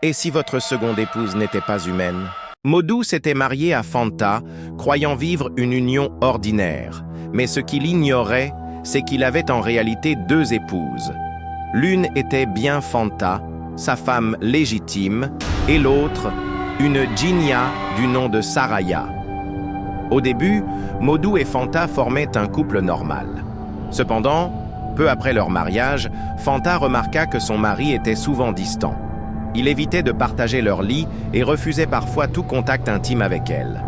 Et si votre seconde épouse n'était pas humaine? Modou s'était marié à Fanta, croyant vivre une union ordinaire. Mais ce qu'il ignorait, c'est qu'il avait en réalité deux épouses. L'une était bien Fanta, sa femme légitime, et l'autre, une Djinia du nom de Saraya. Au début, Modou et Fanta formaient un couple normal. Cependant, peu après leur mariage, Fanta remarqua que son mari était souvent distant. Il évitait de partager leur lit et refusait parfois tout contact intime avec elle.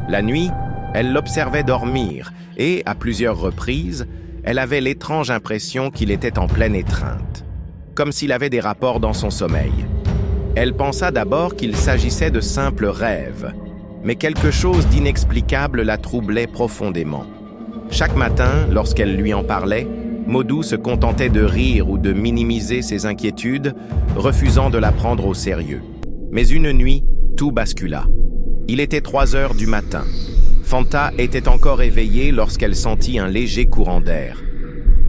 La nuit, elle l'observait dormir et, à plusieurs reprises, elle avait l'étrange impression qu'il était en pleine étreinte, comme s'il avait des rapports dans son sommeil. Elle pensa d'abord qu'il s'agissait de simples rêves, mais quelque chose d'inexplicable la troublait profondément. Chaque matin, lorsqu'elle lui en parlait, Modou se contentait de rire ou de minimiser ses inquiétudes, refusant de la prendre au sérieux. Mais une nuit, tout bascula. Il était 3 heures du matin. Fanta était encore éveillée lorsqu'elle sentit un léger courant d'air.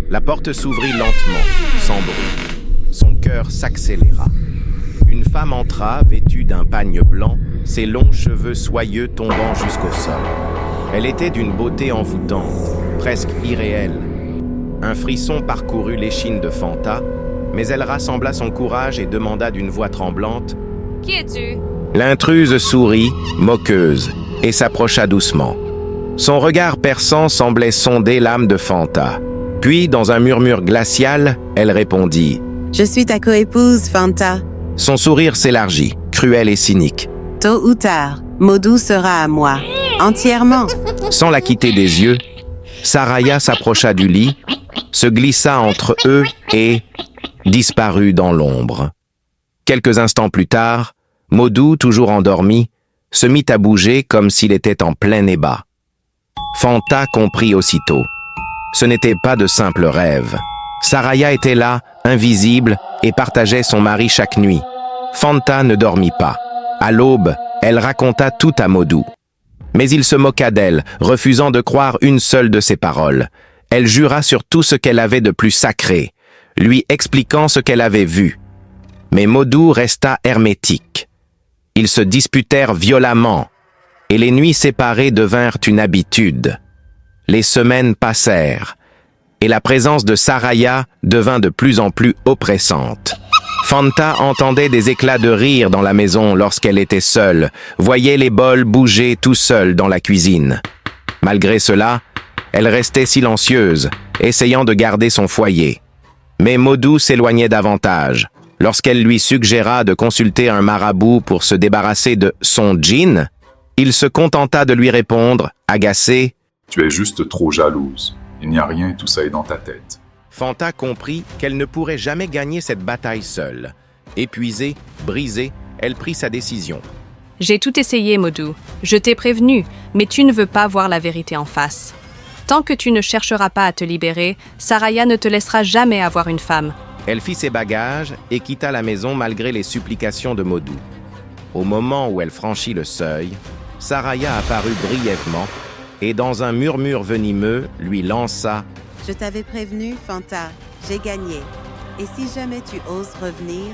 La porte s'ouvrit lentement, sans bruit. Son cœur s'accéléra. Une femme entra, vêtue d'un pagne blanc, ses longs cheveux soyeux tombant jusqu'au sol. Elle était d'une beauté envoûtante, presque irréelle. Un frisson parcourut l'échine de Fanta, mais elle rassembla son courage et demanda d'une voix tremblante « Qui es-tu » L'intruse sourit, moqueuse, et s'approcha doucement. Son regard perçant semblait sonder l'âme de Fanta. Puis, dans un murmure glacial, elle répondit « Je suis ta coépouse, Fanta. » Son sourire s'élargit, cruel et cynique. « Tôt ou tard, Modou sera à moi, entièrement. » Sans la quitter des yeux, Saraya s'approcha du lit, se glissa entre eux et disparut dans l'ombre. Quelques instants plus tard, Modou, toujours endormi, se mit à bouger comme s'il était en plein ébat. Fanta comprit aussitôt. Ce n'était pas de simples rêves. Saraya était là, invisible, et partageait son mari chaque nuit. Fanta ne dormit pas. À l'aube, elle raconta tout à Modou. Mais il se moqua d'elle, refusant de croire une seule de ses paroles. Elle jura sur tout ce qu'elle avait de plus sacré, lui expliquant ce qu'elle avait vu. Mais Modou resta hermétique. Ils se disputèrent violemment, et les nuits séparées devinrent une habitude. Les semaines passèrent, et la présence de Saraya devint de plus en plus oppressante. Fanta entendait des éclats de rire dans la maison lorsqu'elle était seule, voyait les bols bouger tout seuls dans la cuisine. Malgré cela, elle restait silencieuse, essayant de garder son foyer. Mais Modou s'éloignait davantage. Lorsqu'elle lui suggéra de consulter un marabout pour se débarrasser de son djinn, il se contenta de lui répondre, agacé, « Tu es juste trop jalouse. Il n'y a rien, tout ça est dans ta tête. » Fanta comprit qu'elle ne pourrait jamais gagner cette bataille seule. Épuisée, brisée, elle prit sa décision. « J'ai tout essayé, Modou. Je t'ai prévenu, mais tu ne veux pas voir la vérité en face. Tant que tu ne chercheras pas à te libérer, Saraya ne te laissera jamais avoir une femme. » Elle fit ses bagages et quitta la maison malgré les supplications de Modou. Au moment où elle franchit le seuil, Saraya apparut brièvement et, dans un murmure venimeux, lui lança « Je t'avais prévenu, Fanta, j'ai gagné. Et si jamais tu oses revenir,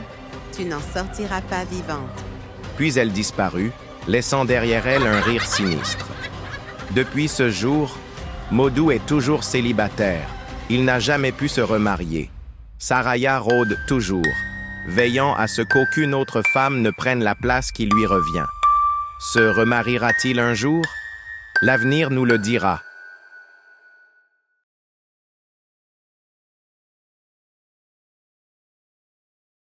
tu n'en sortiras pas vivante. » Puis elle disparut, laissant derrière elle un rire sinistre. Depuis ce jour, Modou est toujours célibataire. Il n'a jamais pu se remarier. Saraya rôde toujours, veillant à ce qu'aucune autre femme ne prenne la place qui lui revient. Se remariera-t-il un jour? L'avenir nous le dira.